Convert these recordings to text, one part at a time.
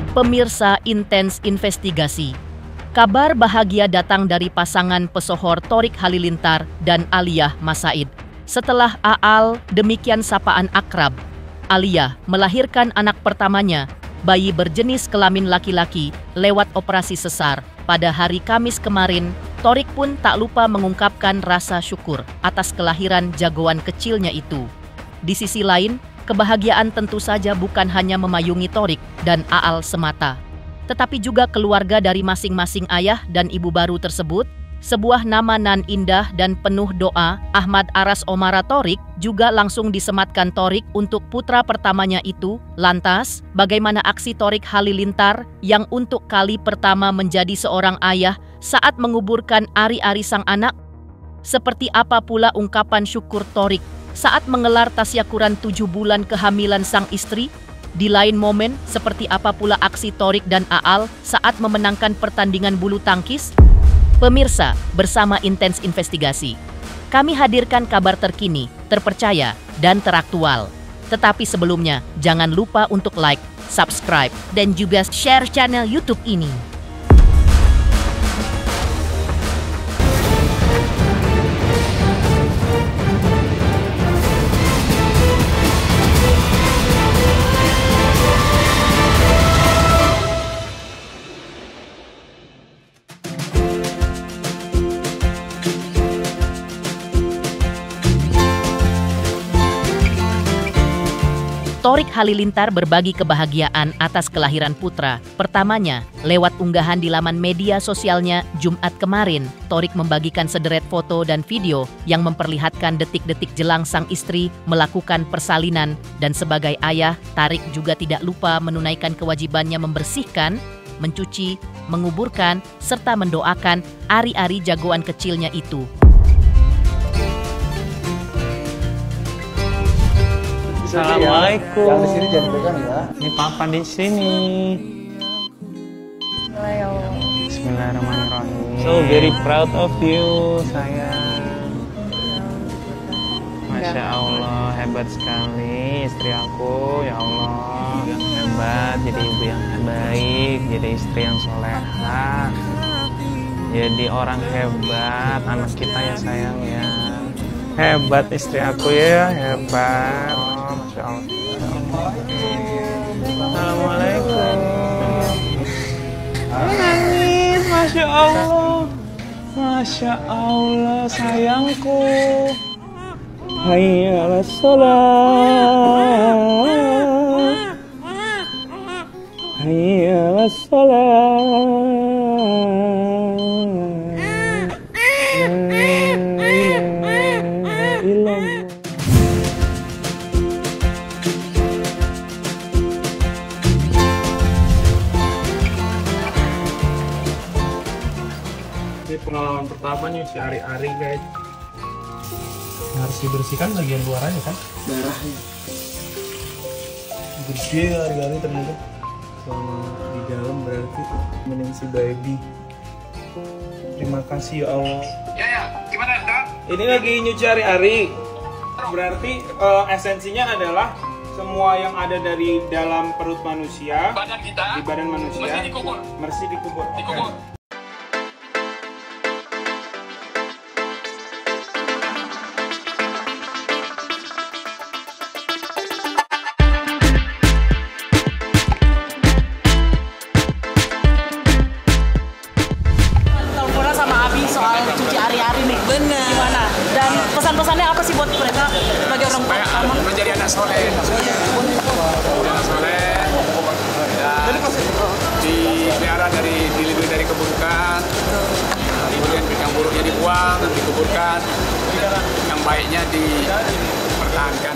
Pemirsa Intens Investigasi. Kabar bahagia datang dari pasangan pesohor Thorik Halilintar dan Aliyah Masaid. Setelah Aal, demikian sapaan akrab, Aliyah melahirkan anak pertamanya, bayi berjenis kelamin laki-laki, lewat operasi sesar. Pada hari Kamis kemarin, Thorik pun tak lupa mengungkapkan rasa syukur atas kelahiran jagoan kecilnya itu. Di sisi lain, kebahagiaan tentu saja bukan hanya memayungi Thorik dan Aal semata, tetapi juga keluarga dari masing-masing ayah dan ibu baru tersebut. Sebuah nama nan indah dan penuh doa, Ahmad Aras Omara Thorik, juga langsung disematkan Thorik untuk putra pertamanya itu. Lantas, bagaimana aksi Thorik Halilintar yang untuk kali pertama menjadi seorang ayah saat menguburkan ari-ari sang anak? Seperti apa pula ungkapan syukur Thorik saat mengelar tasyakuran 7 bulan kehamilan sang istri? Di lain momen, seperti apa pula aksi Thorik dan Aal saat memenangkan pertandingan bulu tangkis? Pemirsa, bersama Intens Investigasi, kami hadirkan kabar terkini, terpercaya, dan teraktual. Tetapi sebelumnya, jangan lupa untuk like, subscribe, dan juga share channel YouTube ini. Thorik Halilintar berbagi kebahagiaan atas kelahiran putra pertamanya lewat unggahan di laman media sosialnya Jumat kemarin. Thorik membagikan sederet foto dan video yang memperlihatkan detik-detik jelang sang istri melakukan persalinan, dan sebagai ayah, Thorik juga tidak lupa menunaikan kewajibannya membersihkan, mencuci, menguburkan, serta mendoakan ari-ari jagoan kecilnya itu. Assalamualaikum. Yang di sini jangan pegang ya. Ini papa di sini. Bismillahirrahmanirrahim. So very proud of you, sayang. Masya Allah, hebat sekali istri aku, ya Allah. Yang hebat, jadi ibu yang baik, jadi istri yang soleha, jadi orang hebat, anak kita ya sayang ya. Hebat istri aku ya, hebat. Masya Allah. Assalamualaikum. Nangis, Masya Allah. Masya Allah, sayangku. Hayya 'alas shalah. Hayya 'alas shalah. Ini pengalaman pertamanya si ari-ari guys. Harus dibersihkan bagian luarnya kan? Darahnya. Gede hari-hari ternyata. Selama di dalam berarti menin si baby. Terima kasih ya Allah. Ya, gimana Kak? Ini lagi nyuci ari-ari. Berarti esensinya adalah semua yang ada dari dalam perut manusia, Badan kita di badan manusia, mesti dikubur. mesti dikubur. Oke. Dikubur. Teleponan sama Abi soal cuci ari-ari nih. Bener. Gimana? Dan pesan-pesannya apa sih buat mereka sebagai orang tua? Menjadi anak soleh. Anak soleh. Dan dipelihara dilindungi dari keburukan. Kemudian yang buruknya dibuang, dikuburkan. Yang baiknya dipertahankan.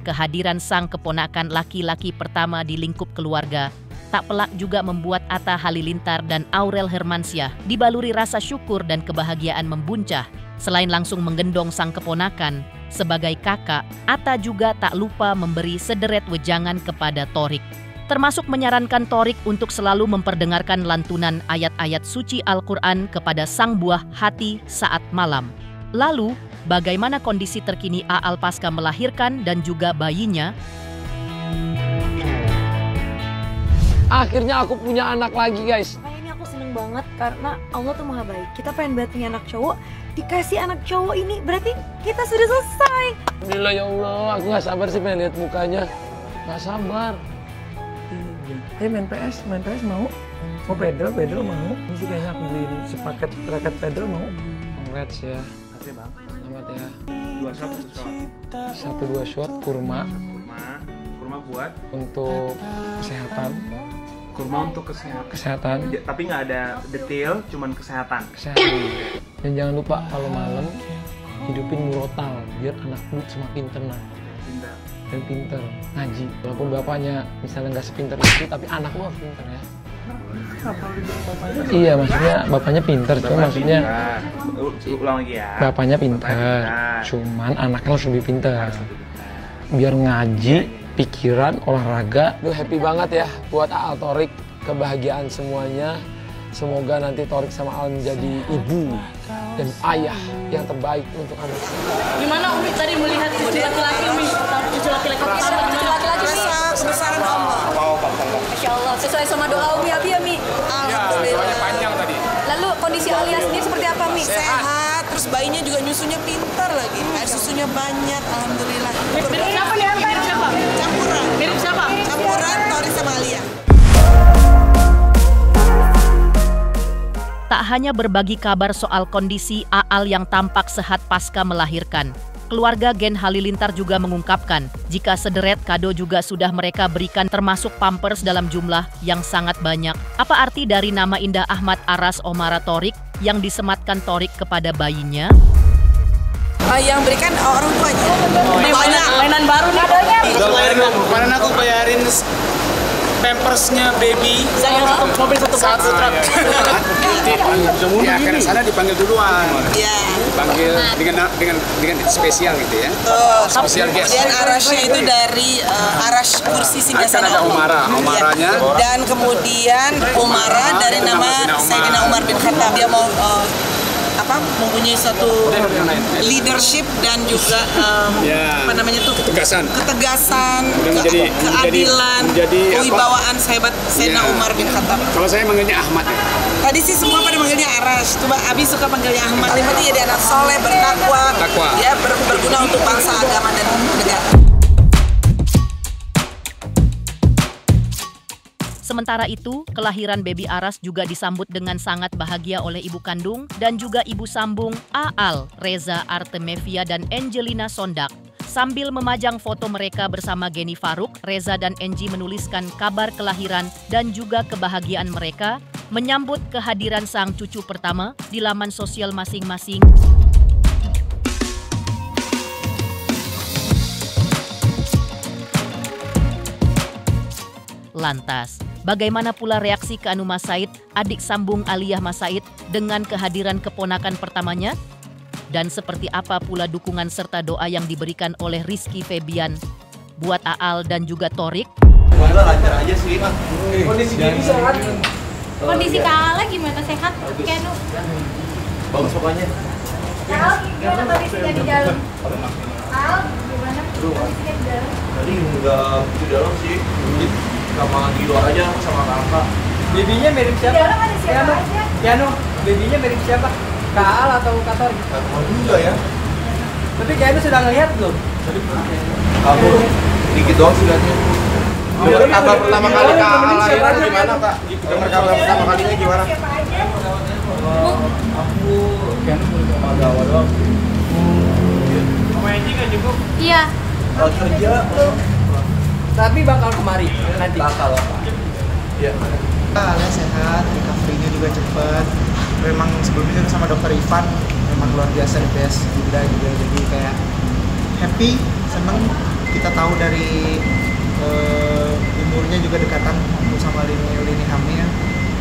Kehadiran sang keponakan laki-laki pertama di lingkup keluarga tak pelak juga membuat Atta Halilintar dan Aurel Hermansyah dibaluri rasa syukur dan kebahagiaan membuncah. Selain langsung menggendong sang keponakan, sebagai kakak, Atta juga tak lupa memberi sederet wejangan kepada Thorik, termasuk menyarankan Thorik untuk selalu memperdengarkan lantunan ayat-ayat suci Al-Quran kepada sang buah hati saat malam. Lalu, bagaimana kondisi terkini Aal pasca melahirkan dan juga bayinya. Akhirnya aku punya anak lagi, guys. Ini aku seneng banget karena Allah tuh maha baik. Kita pengen banget punya anak cowok, dikasih anak cowok ini berarti kita sudah selesai. Alhamdulillah ya Allah, aku gak sabar sih pengen lihat mukanya. Gak sabar. Main PS mau? Mau pedal mau? Ini sih kayaknya aku beliin sepaket raket pedal mau. Congrats ya. Oke bang. Selamat ya. 2 shot, 1 shot. 1-2 shot kurma Kurma buat untuk kesehatan. kurma untuk kesehatan. Kesehatan. Tapi nggak ada detail, cuman kesehatan. Dan jangan lupa kalau malam hidupin murotal biar anak lu semakin tenang dan pinter ngaji. Walaupun bapaknya misalnya nggak sepinter itu, tapi anak lu harus pinter ya. Iya, maksudnya bapaknya pinter, cuma maksudnya ulang lagi ya. bapaknya pinter, cuman anaknya harus lebih pinter. Biar ngaji, pikiran, olahraga. Duh, happy banget ya buat Aal Thorik, kebahagiaan semuanya. Semoga nanti Thorik sama Aal menjadi ibu dan ayah yang terbaik untuk anak. Gimana Umi tadi melihat cucu laki-laki Umi? Cucu laki-laki Kebesaran Allah. Masya Allah, sesuai sama doa Umi Abi ya Mi. Doanya panjang tadi. Lalu kondisi Alia sendiri seperti apa Mi? Sehat, terus bayinya juga nyusunya pintar lagi. Air susunya banyak, alhamdulillah. Mirip siapa nih? Mirip siapa? Campuran. Mirip siapa? Campuran Thorik sama Alia. Tak hanya berbagi kabar soal kondisi Aal yang tampak sehat pasca melahirkan, keluarga Gen Halilintar juga mengungkapkan jika sederet kado juga sudah mereka berikan termasuk pampers dalam jumlah yang sangat banyak. Apa arti dari nama indah Ahmad Aras Omara Thorik yang disematkan Thorik kepada bayinya? Yang berikan orang tuanya. Mainan baru nih. Kemarin aku bayarin pampersnya baby satu truk. Ya karena sana dipanggil duluan. Iya. Dipanggil dengan spesial gitu ya. Spesial guest. Kemudian arasnya itu dari aras kursi Kan singgasana ada Umaranya. Dan kemudian Umara dari nama Sayyidina Umar bin Khattab. Dia mau mempunyai suatu leadership dan juga apa namanya tuh ketegasan, keadilan, kewibawaan sehebat Sayyidina Umar bin Khattab. Kalau saya manggilnya Ahmad. Tadi sih semua pada manggilnya Aras, coba Abi suka panggilnya Ahmad. Berarti jadi anak soleh, bertakwa, ya berguna untuk bangsa, agama dan negara. Sementara itu, kelahiran baby Aras juga disambut dengan sangat bahagia oleh ibu kandung dan juga ibu sambung Aal, Reza Artemevia dan Angelina Sondak. Sambil memajang foto mereka bersama Geni Faruk, Reza dan Angie menuliskan kabar kelahiran dan juga kebahagiaan mereka menyambut kehadiran sang cucu pertama di laman sosial masing-masing. Lantas, bagaimana pula reaksi Kak Anu Masaid, adik sambung Aliyah Masaid, dengan kehadiran keponakan pertamanya? Dan seperti apa pula dukungan serta doa yang diberikan oleh Rizky Febian buat Aal dan juga Thorik? Lancar aja sih. Kondisi gini sehat. Kondisi Kak Aal gimana, sehat? Kenu. Bagus pokoknya. Aal gimana kondisinya di dalam? Aal gimana kondisinya di dalam? Tadi nggak di dalam sih. Sama di luar aja sama kakak. Babynya mirip siapa? Di dalam ada siapa aja? Yano, babynya mirip siapa? Kak Aal atau Kak Thorik? Kakak juga ya. Tapi kayaknya sudah ngelihat belum? Kamu dikit doang sih liatnya. Dengar kabar pertama kali Kak Aal lahiran gimana Kak? Dengar kabar pertama kalinya gimana? Siapa aja? Aku kan agak awal doang. Sama Angie kan cukup? Iya. Lagi kerja. Tapi bakal kemari nanti. Bakal apa? Iya. Alia sehat, recovery-nya juga cepat. Memang sebelumnya juga sama dokter Ivan, memang luar biasa the best juga. Jadi kayak happy, seneng. Kita tahu dari umurnya juga dekatan waktu sama lini hamil.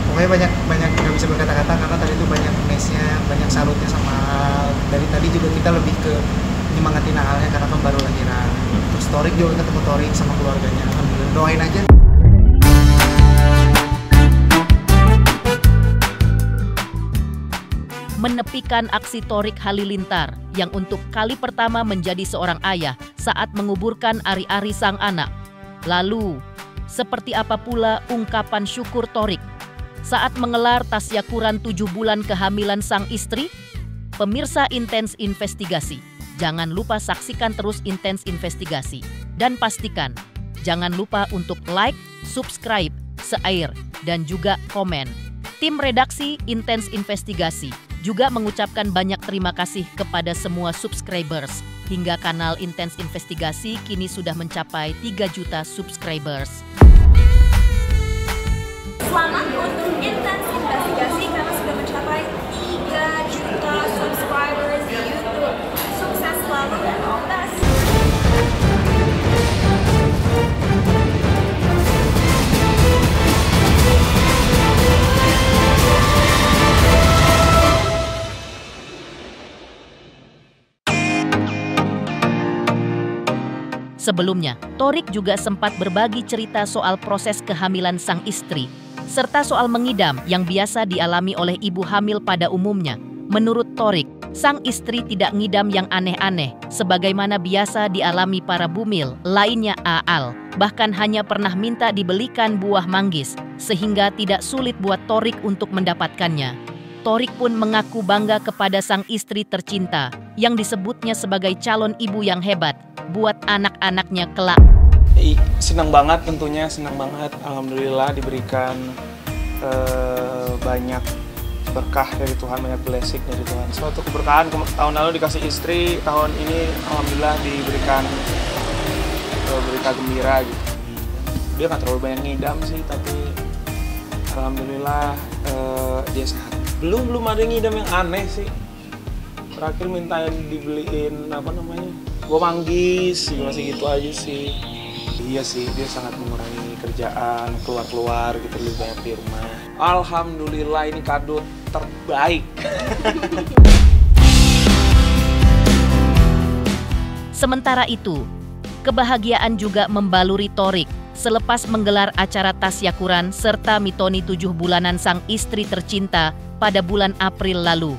Pokoknya banyak nggak bisa berkata-kata karena tadi itu banyak mesnya, banyak salutnya sama dari tadi juga kita lebih ke nyemangatin Aalnya karena kan baru lahiran. Terus Thorik juga ketemu Thorik sama keluarganya. Alhamdulillah, doain aja. menepikan aksi Thorik Halilintar yang untuk kali pertama menjadi seorang ayah saat menguburkan ari-ari sang anak. Lalu, seperti apa pula ungkapan syukur Thorik saat mengelar tasyakuran 7 bulan kehamilan sang istri? Pemirsa Intens Investigasi, jangan lupa saksikan terus Intens Investigasi. Dan pastikan, jangan lupa untuk like, subscribe, share, dan juga komen. Tim redaksi Intens Investigasi juga mengucapkan banyak terima kasih kepada semua subscribers. Hingga kanal Intens Investigasi kini sudah mencapai 3 juta subscribers. Selamat untuk Intens Investigasi karena sudah mencapai 3 juta subscribers di YouTube. Sukses selalu dan all the best. Sebelumnya, Thorik juga sempat berbagi cerita soal proses kehamilan sang istri, serta soal mengidam yang biasa dialami oleh ibu hamil pada umumnya. Menurut Thorik, sang istri tidak ngidam yang aneh-aneh, sebagaimana biasa dialami para bumil lainnya Aal. Bahkan hanya pernah minta dibelikan buah manggis, sehingga tidak sulit buat Thorik untuk mendapatkannya. Thorik pun mengaku bangga kepada sang istri tercinta, yang disebutnya sebagai calon ibu yang hebat buat anak-anaknya kelak. Senang banget tentunya, senang banget. Alhamdulillah diberikan banyak berkah dari Tuhan, banyak blessing dari Tuhan. Suatu keberkahan, tahun lalu dikasih istri, tahun ini Alhamdulillah diberikan berita gembira gitu. Dia nggak terlalu banyak ngidam sih, tapi Alhamdulillah dia sehat. Belum ada ngidam yang aneh sih. Terakhir minta dibeliin buah manggis, masih gitu aja sih. Iya sih, dia sangat mengurangi kerjaan, keluar gitu, lebih banyak di rumah. Alhamdulillah ini kado terbaik. Sementara itu, kebahagiaan juga membaluri Thorik selepas menggelar acara tasyakuran serta mitoni 7 bulanan sang istri tercinta pada bulan April lalu.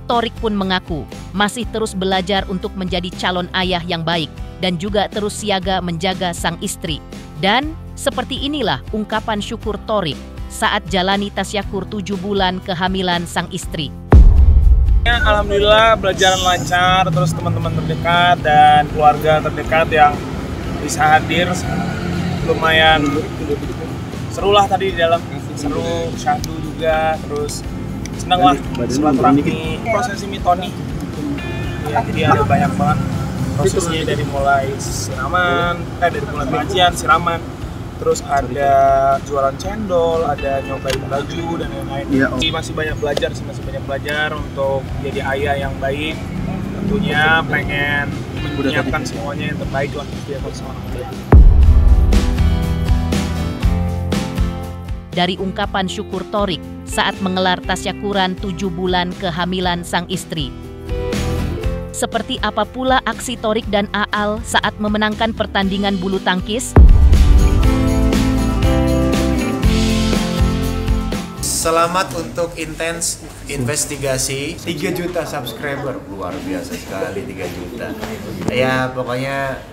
Thorik pun mengaku masih terus belajar untuk menjadi calon ayah yang baik dan juga terus siaga menjaga sang istri. Dan seperti inilah ungkapan syukur Thorik saat jalani tasyakur 7 bulan kehamilan sang istri. Alhamdulillah belajar lancar, terus teman-teman terdekat dan keluarga terdekat yang bisa hadir lumayan seru lah tadi di dalam, seru, syahdu juga, terus senang lah silaturahmi, prosesi mitoni ya, jadi ada banyak banget prosesnya dari mulai siraman, dari mulai pengajian, siraman, terus ada jualan cendol, ada nyobain baju dan lain-lain. Jadi masih banyak belajar untuk jadi ayah yang baik. Tentunya pengen menyiapkan semuanya yang terbaik lah dia seorang ayah. Dari ungkapan syukur Thorik saat mengelar tasyakuran 7 bulan kehamilan sang istri. Seperti apa pula aksi Thorik dan Aal saat memenangkan pertandingan bulu tangkis? Selamat untuk Intens Investigasi 3 juta subscriber, luar biasa sekali 3 juta. Ya pokoknya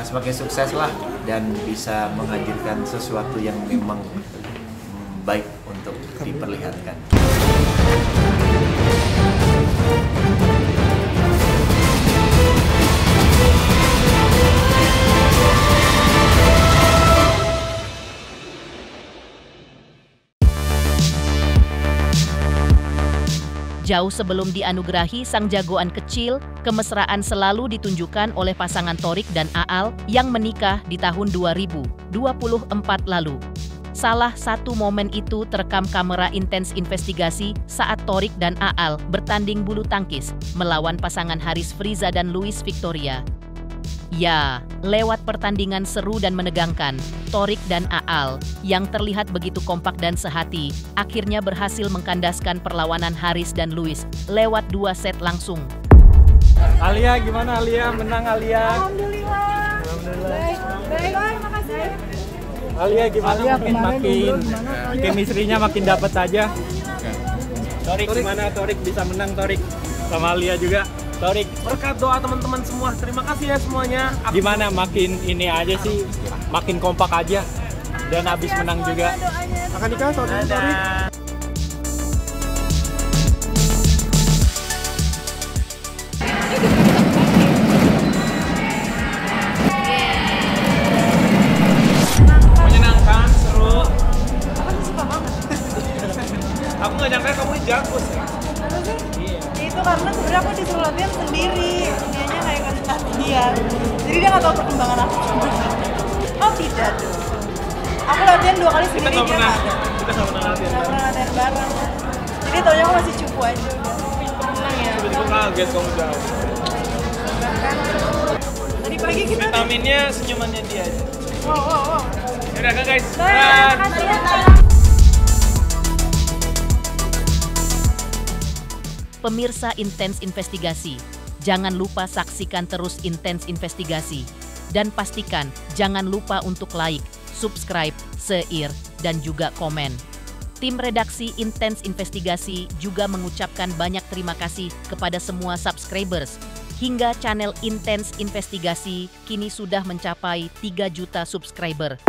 semakin sukses lah dan bisa menghadirkan sesuatu yang memang baik untuk diperlihatkan. Jauh sebelum dianugerahi sang jagoan kecil, kemesraan selalu ditunjukkan oleh pasangan Thorik dan Aal yang menikah di tahun 2024 lalu. Salah satu momen itu terekam kamera Intens Investigasi saat Thorik dan Aal bertanding bulu tangkis melawan pasangan Haris Friza dan Louis Victoria. Ya, lewat pertandingan seru dan menegangkan, Thorik dan Aal yang terlihat begitu kompak dan sehati, akhirnya berhasil mengkandaskan perlawanan Haris dan Louis lewat 2 set langsung. Alia, gimana Alia? Menang Alia? Alhamdulillah. Baik, makasih. Alia gimana? Makin chemistry-nya makin dapat saja. Torik gimana? Torik bisa menang Torik. Sama Alia juga. Torik, berkat doa teman-teman semua. Terima kasih ya semuanya. Gimana makin ini aja sih, makin kompak aja. Dan habis menang juga. Akan nikah Torik. Menyenangkan, seru. Aku suka banget. Aku nggak nyangka kamu jago sih. Iya. Itu karena sebenarnya aku disuruh latihan sendiri. Dianya kayak ngasih latihan. Jadi dia nggak tahu perkembangan aku. Oh tidak. Aku latihan 2 kali sendiri. Kita nggak pernah latihan. Nggak pernah latihan bareng. Jadi taunya aku masih cupu aja. Tenang ya. Tiba-tiba kaget kamu jauh. Tadi pagi kita. Vitaminnya senyumannya dia aja. Wow. Yaudah kan guys. Makasih ya. Pemirsa Intens Investigasi, jangan lupa saksikan terus Intens Investigasi. Dan pastikan jangan lupa untuk like, subscribe, share, dan juga komen. Tim redaksi Intens Investigasi juga mengucapkan banyak terima kasih kepada semua subscribers. Hingga channel Intens Investigasi kini sudah mencapai 3 juta subscriber.